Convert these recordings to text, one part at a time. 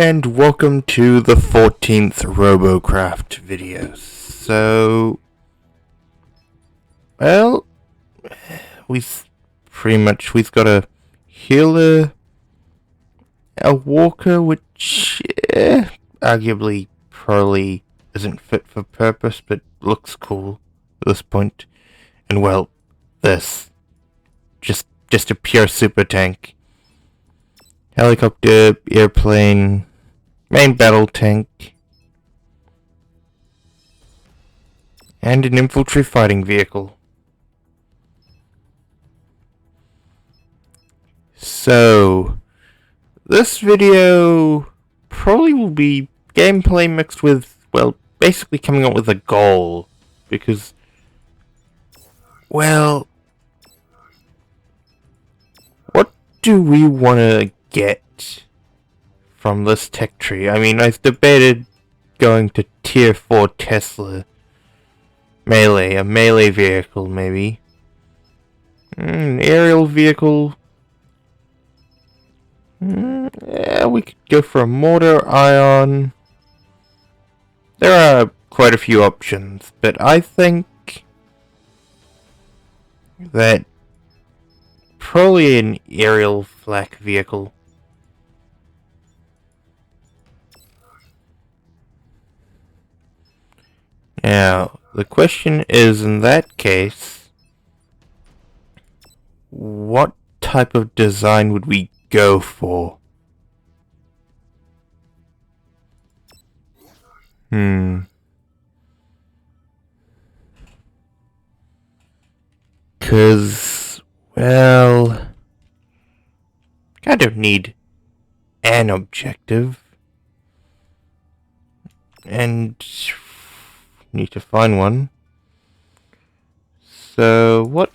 and welcome to the 14th robocraft video. So, well, we've got a healer, a walker, which arguably probably isn't fit for purpose, but looks cool at this point. And well, this, just a pure super tank. Helicopter, airplane, main battle tank, and an infantry fighting vehicle. So, this video probably will be gameplay mixed with, well, basically coming up with a goal. Because, well, what do we want to get from this tech tree? I mean, I've debated going to tier 4 Tesla melee, a melee vehicle maybe, an aerial vehicle. Yeah, we could go for a mortar ion. There are quite a few options, but I think that probably an aerial flak vehicle. Now, the question is, in that case, what type of design would we go for? Cause, well, kind of need an objective. And need to find one. So what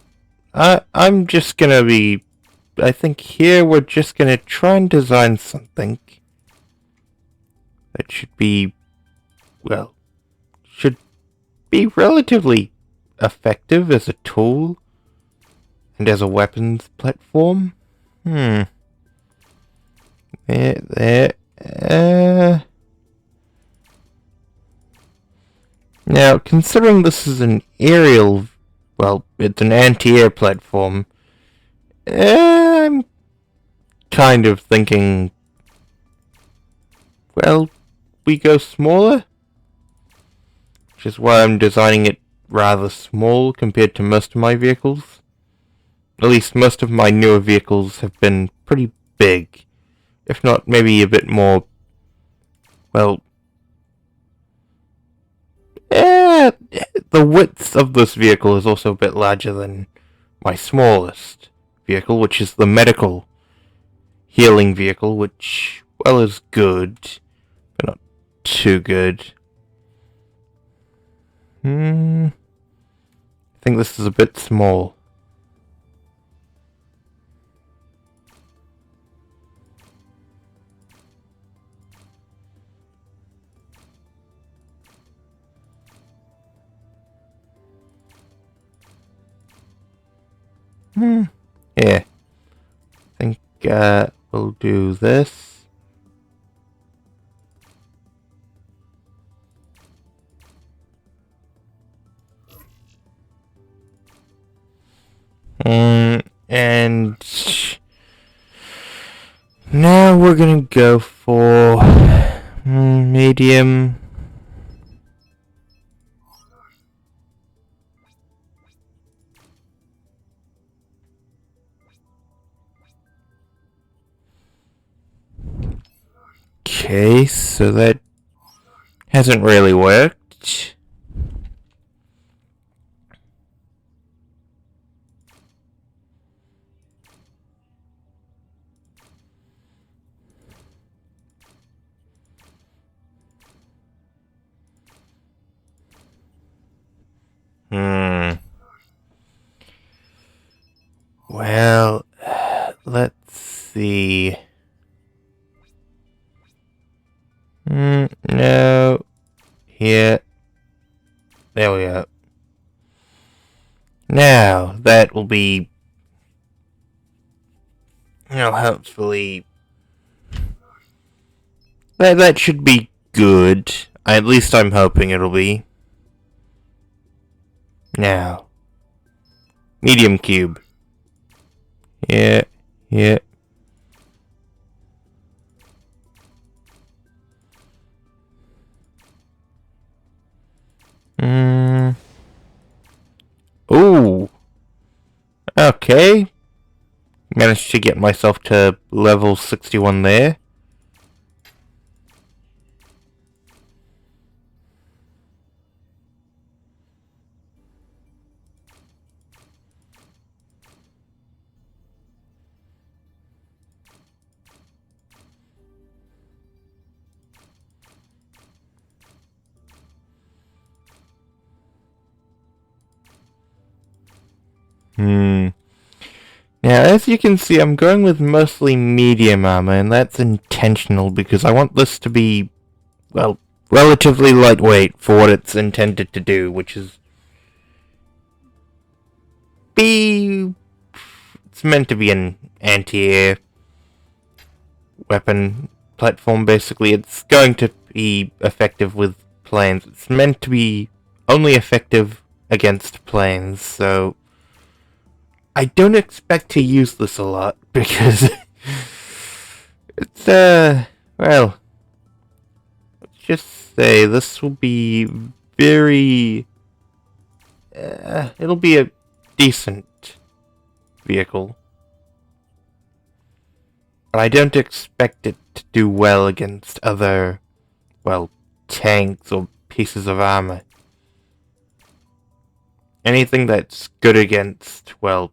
I'm just gonna be, I think here we're just gonna try and design something that should be, well, should be relatively effective as a tool and as a weapons platform. Now, considering this is an aerial, well, it's an anti-air platform, I'm kind of thinking, well, we go smaller, which is why I'm designing it rather small compared to most of my vehicles. At least most of my newer vehicles have been pretty big, if not maybe a bit more, well, the width of this vehicle is also a bit larger than my smallest vehicle, which is the medical healing vehicle, which, well, is good, but not too good. I think this is a bit small. Yeah. I think we'll do this. And now we're gonna go for medium. Okay, so that hasn't really worked. Well, let's see. No. Here. There we go. Now, that will be, hopefully That should be good. At least I'm hoping it'll be. Now. Medium cube. Yeah. Yeah. Ooh. Okay. Managed to get myself to level 61 there. Now, as you can see, I'm going with mostly medium armor, and that's intentional because I want this to be, well, relatively lightweight for what it's intended to do, which is it's meant to be an anti-air weapon platform, basically. It's going to be effective with planes. It's meant to be only effective against planes, so I don't expect to use this a lot, because it's, well, let's just say this will be very, it'll be a decent vehicle. But I don't expect it to do well against other, well, tanks or pieces of armor. Anything that's good against, well,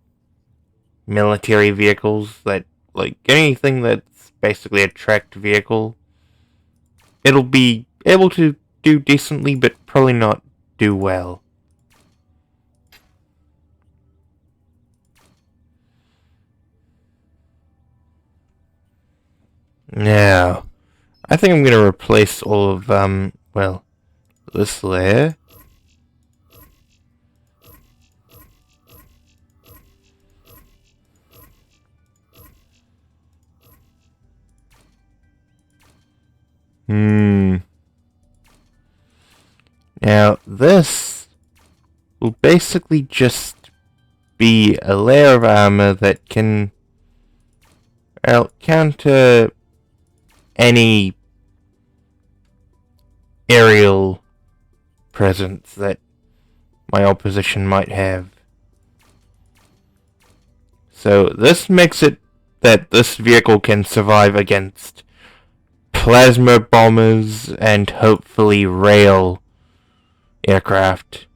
military vehicles, that, like, anything that's basically a tracked vehicle, it'll be able to do decently, but probably not do well. Now, I think I'm gonna replace all of, well, this layer. Now, this will basically just be a layer of armor that can, well, counter any aerial presence that my opposition might have. So this makes it that this vehicle can survive against plasma bombers and hopefully rail aircraft.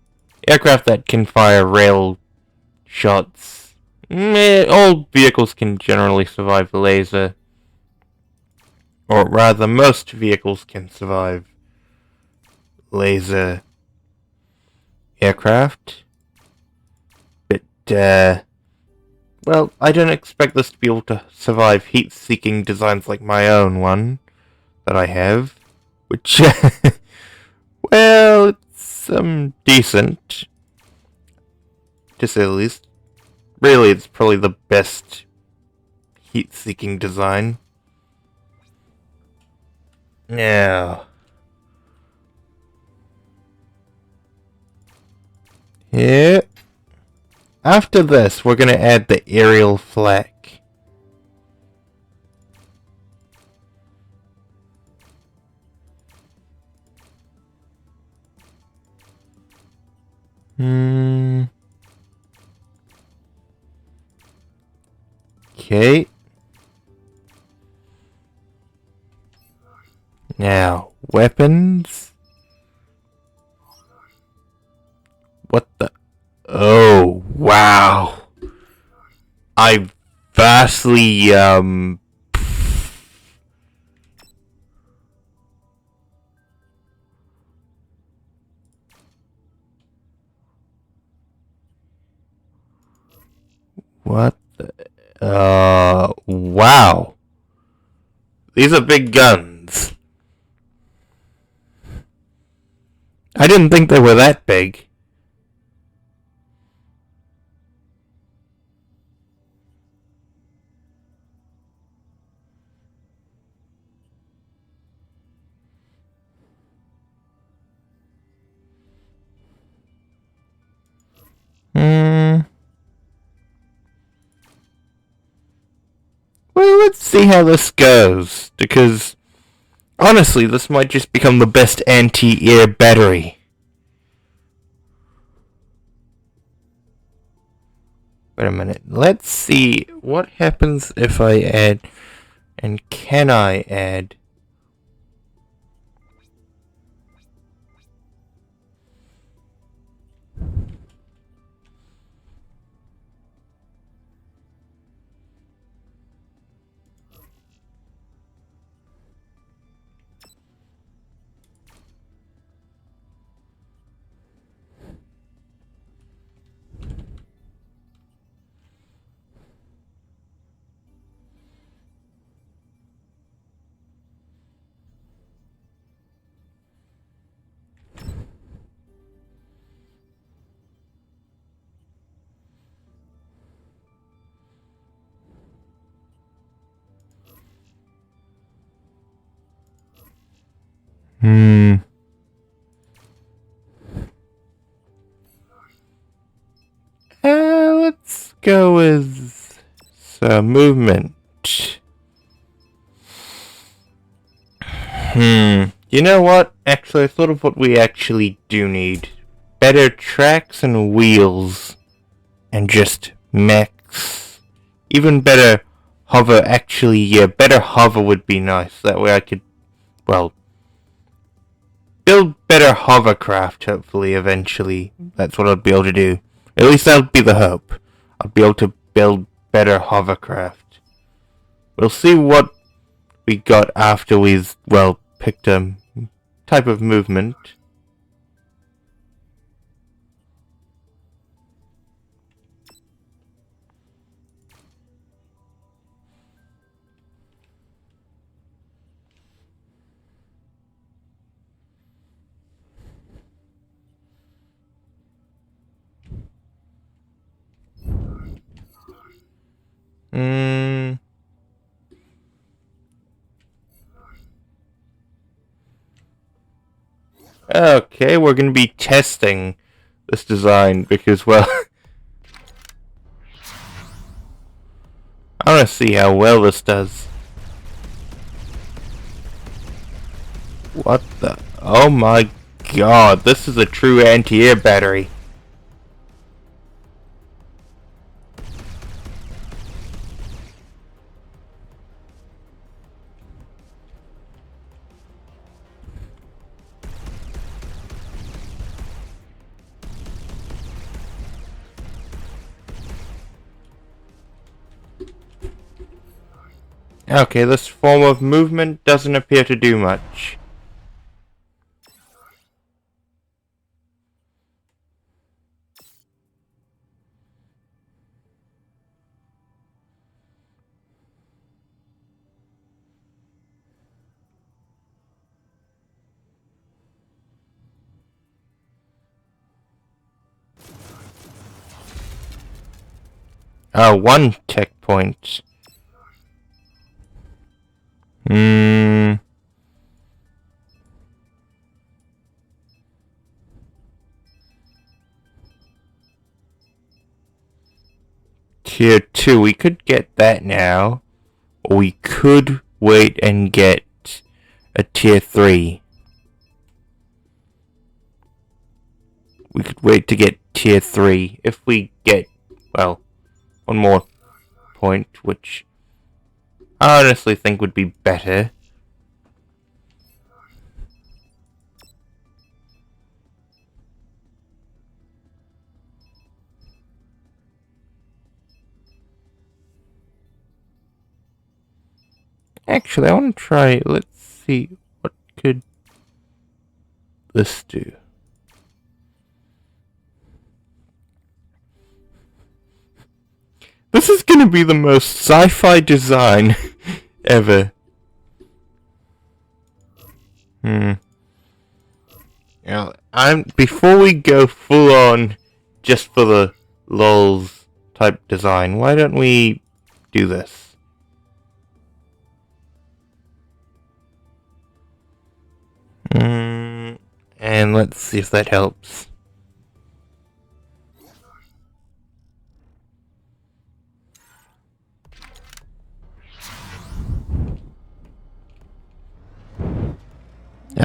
Aircraft that can fire rail shots. All vehicles can generally survive laser. Or rather, most vehicles can survive laser aircraft. But, well, I don't expect this to be able to survive heat-seeking designs like my own one that I have. Which, well, it's, decent, to say the least. Really, it's probably the best heat-seeking design. Now, yeah. After this, we're gonna add the aerial flak. Okay. Now, weapons. What the? Oh, wow. I vastly, what the? Wow. These are big guns. I didn't think they were that big. see how this goes, because honestly, this might just become the best anti-air battery. Wait a minute, let's see what happens if I add, and can I add? Let's go with movement. You know what? Actually, I thought of what we actually do need. Better tracks and wheels. And just mechs. Even better hover. Actually, yeah, better hover would be nice. That way I could, well, build better hovercraft, hopefully, eventually. That's what I'll be able to do. At least that would be the hope. I'll be able to build better hovercraft. We'll see what we got after we've, well, picked a type of movement. Okay, we're going to be testing this design because, well, I want to see how well this does. What the? Oh my god, this is a true anti-air battery. Okay, this form of movement doesn't appear to do much. One tech point. Tier 2, we could get that now. Or we could wait and get a tier 3. We could wait to get tier 3 if we get, well, one more point, which I honestly think would be better. Actually, I want to try, let's see, what could this do? This is gonna be the most sci-fi design ever. Now, before we go full on just for the lols type design, why don't we do this? And let's see if that helps.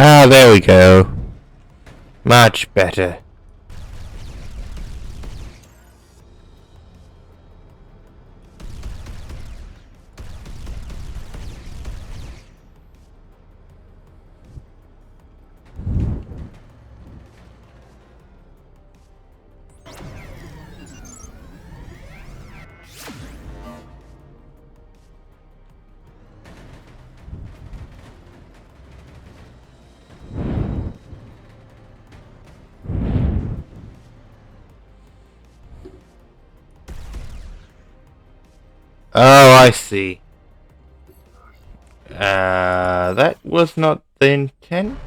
Ah, there we go. Much better. Oh, I see. That was not the intent.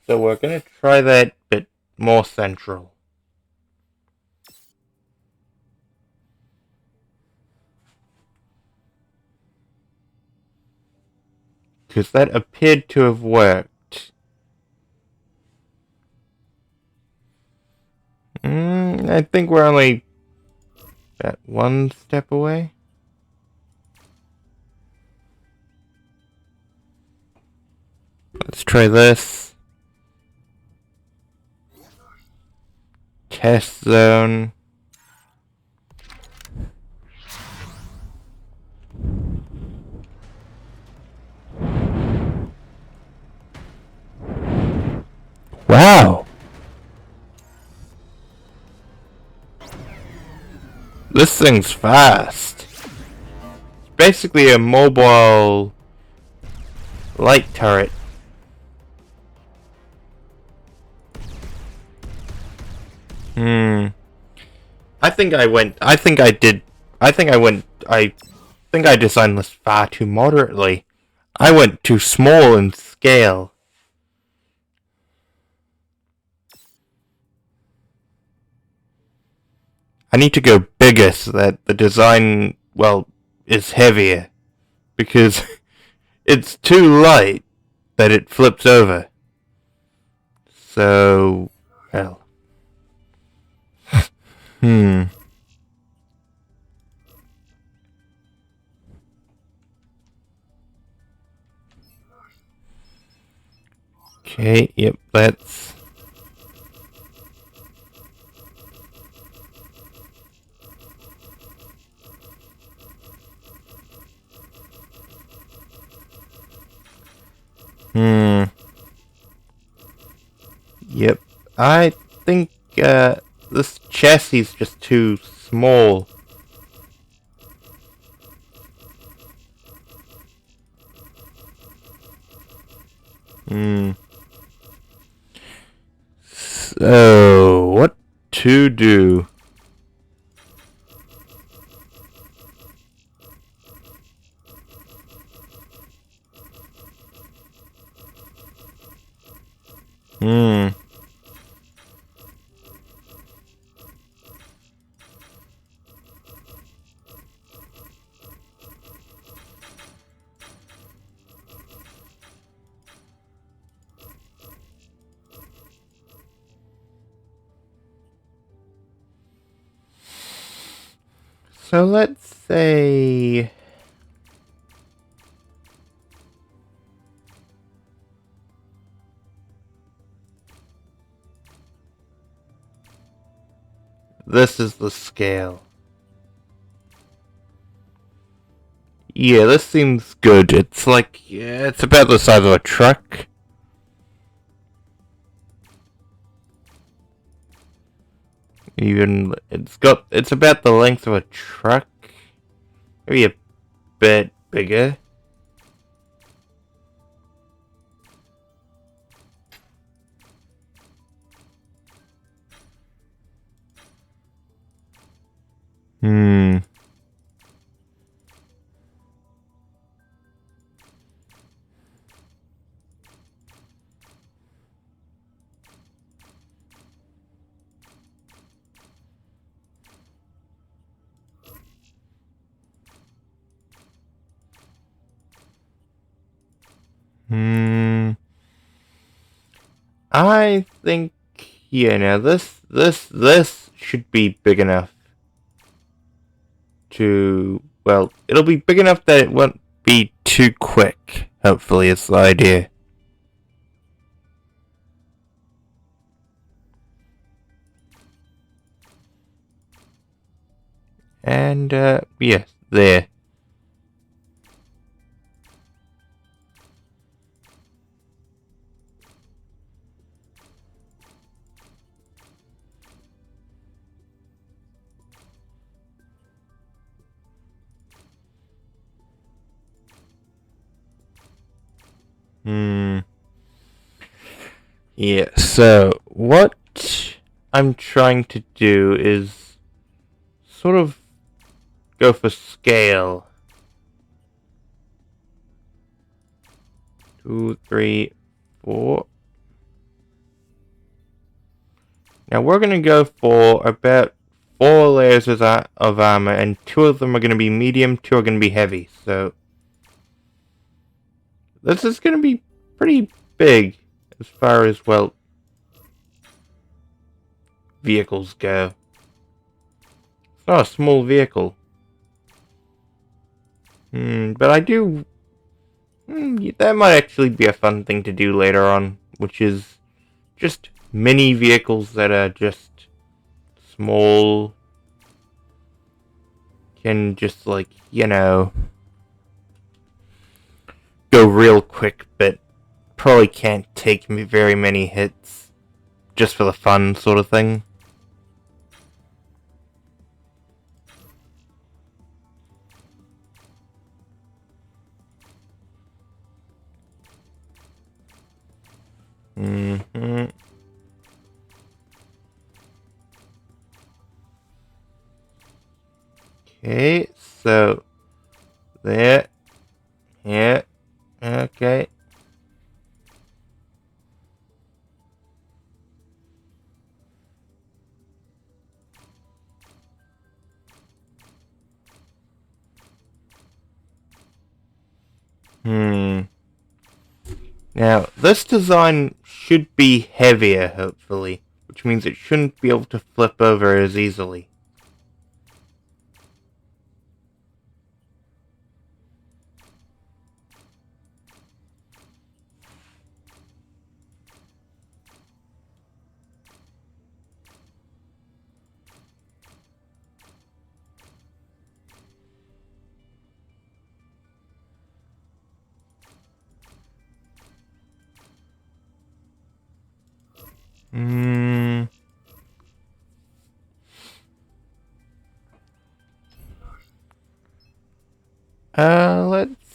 So we're gonna try that bit more central. Because that appeared to have worked. I think we're only about one step away. Let's try this. Test zone. Wow! This thing's fast. It's basically a mobile light turret. I think I designed this far too moderately. I went too small in scale. I need to go bigger so that the design, well, is heavier. Because it's too light that it flips over. So, well. Okay, yep, that's... Yep, I think, this chassis is just too small. So, what to do? So let's say... This is the scale. Yeah, this seems good. It's like, yeah, it's about the size of a truck. It's about the length of a truck. Maybe a bit bigger. I think, yeah, now this should be big enough to, well, it'll be big enough that it won't be too quick, hopefully, is the idea. And, yes, there. Yeah, so what I'm trying to do is sort of go for scale. 2, 3, 4. Now we're gonna go for about 4 layers of armor, and 2 of them are gonna be medium, 2 are gonna be heavy. So this is gonna be pretty big as far as, well, vehicles go. It's not a small vehicle. But I do... that might actually be a fun thing to do later on, which is just mini vehicles that are just small. Can just, like, you know, go real quick, but probably can't take very many hits. Just for the fun sort of thing. Okay, so there, yeah, okay. Now, this design should be heavier, hopefully, which means it shouldn't be able to flip over as easily. Let's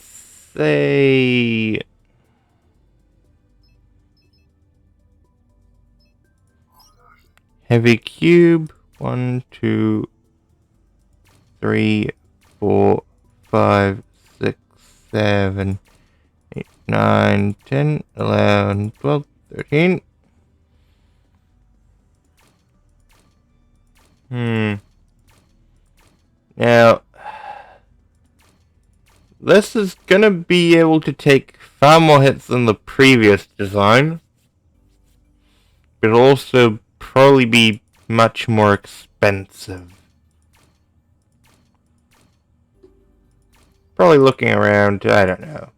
say... heavy cube. 1, 2, 3, 4, 5, 6, 7, 8, 9, 10, 11, 12, 13. Now, this is gonna be able to take far more hits than the previous design. But it'll also probably be much more expensive. Probably looking around, I don't know.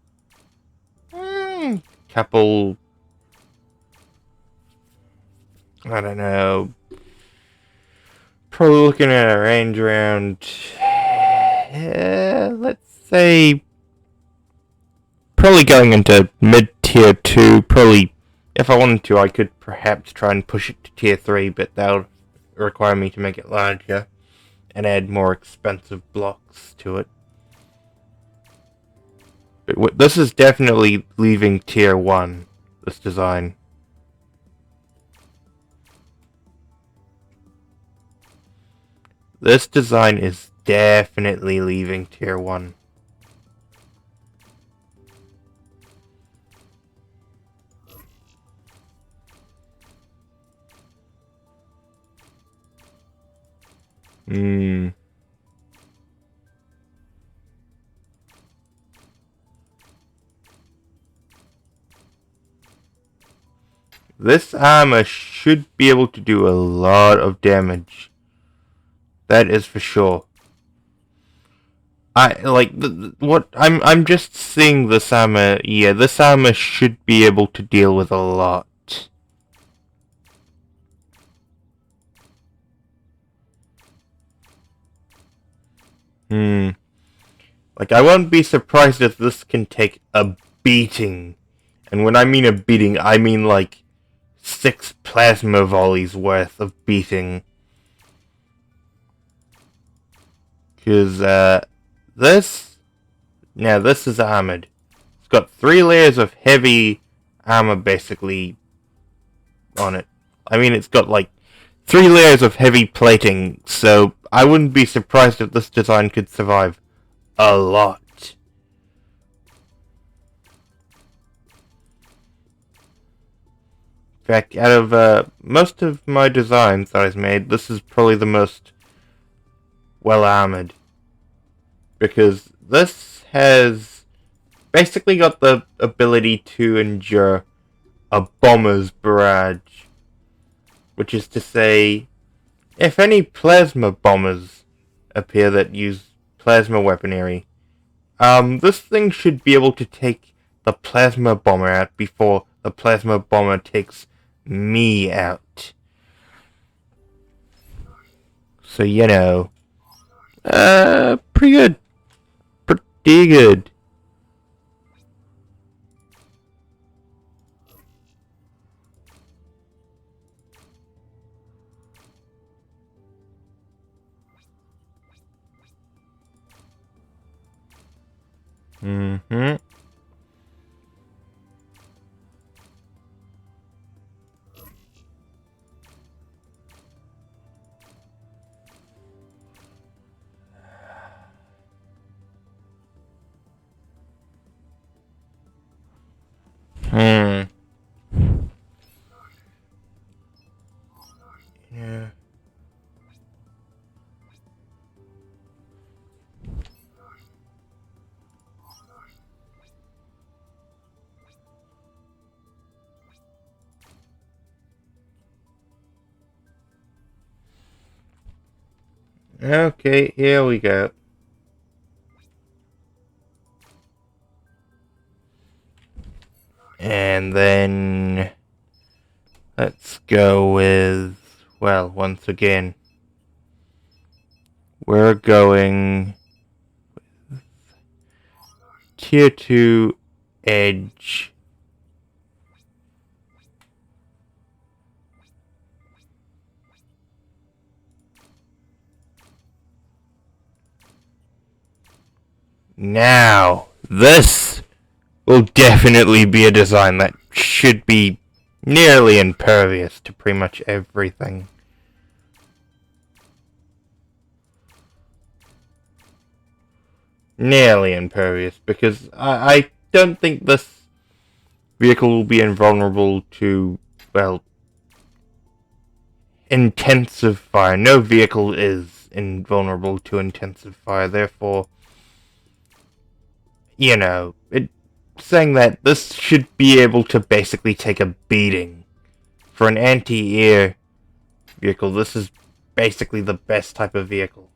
Couple... I don't know. Probably looking at a range around... let's say... probably going into mid-tier 2. Probably, if I wanted to, I could perhaps try and push it to tier 3, but that would require me to make it larger and add more expensive blocks to it. But this is definitely leaving tier 1, this design. This design is definitely leaving tier 1. This armor should be able to do a lot of damage. That is for sure. I'm just seeing this armor. Yeah, this armor should be able to deal with a lot. Like, I won't be surprised if this can take a beating. And when I mean a beating, I mean like 6 plasma volleys worth of beating. Because, this is armored. It's got 3 layers of heavy armor, basically, on it. I mean, it's got, like, 3 layers of heavy plating, so I wouldn't be surprised if this design could survive a lot. In fact, out of, most of my designs that I've made, this is probably the most well-armored. Because this has basically got the ability to endure a bomber's barrage. Which is to say, if any plasma bombers appear that use plasma weaponry, this thing should be able to take the plasma bomber out before the plasma bomber takes me out. So, you know, pretty good. Pretty good. Mm-hmm. Yeah. Okay, here we go. And then let's go with, well, once again, we're going with tier 2 edge. Now, this will definitely be a design that should be nearly impervious to pretty much everything. Nearly impervious, because I don't think this vehicle will be invulnerable to, well, intensive fire. No vehicle is invulnerable to intensive fire, therefore, you know, saying that this should be able to basically take a beating. For an anti-air vehicle, this is basically the best type of vehicle.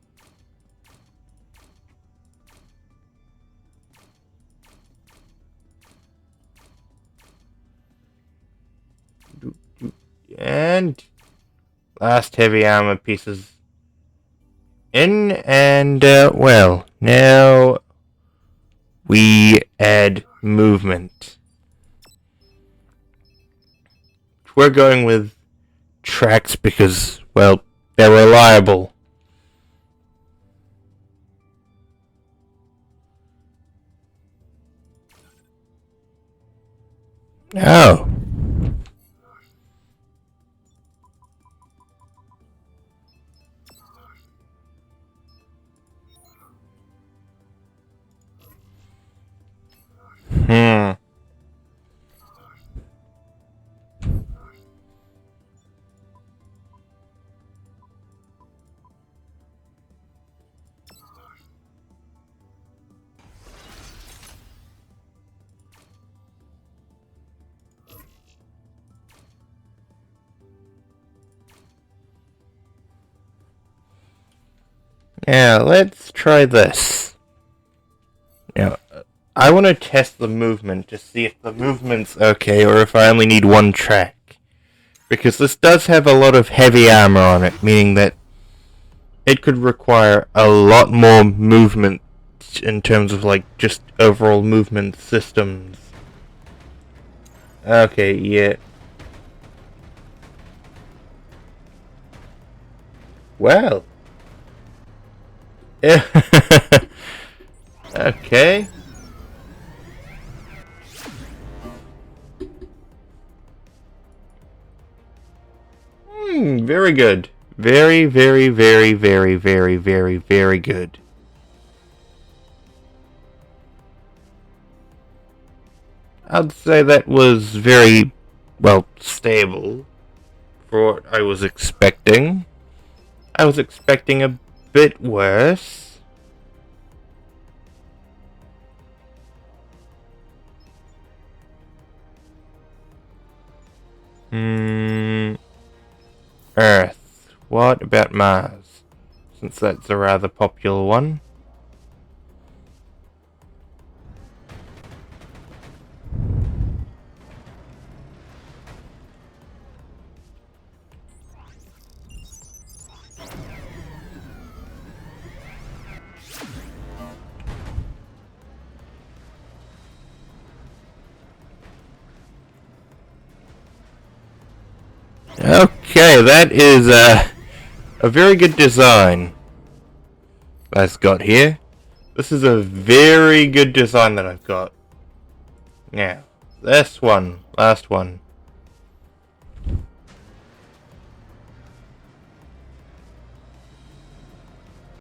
And last heavy armor pieces in, and well, now we add movement. We're going with tracks because, well, they're reliable. Oh. Now, let's try this. Now, I want to test the movement to see if the movement's okay or if I only need one track. Because this does have a lot of heavy armor on it, meaning that it could require a lot more movement in terms of like just overall movement systems. Okay, yeah. Well. Okay. Very good. Very, very, very, very, very, very, very good. I'd say that was very, well, stable for what I was expecting. I was expecting a bit worse. Earth. What about Mars? Since that's a rather popular one. Okay, that is a very good design I've got here. This is a very good design that I've got. Now, this one, last one.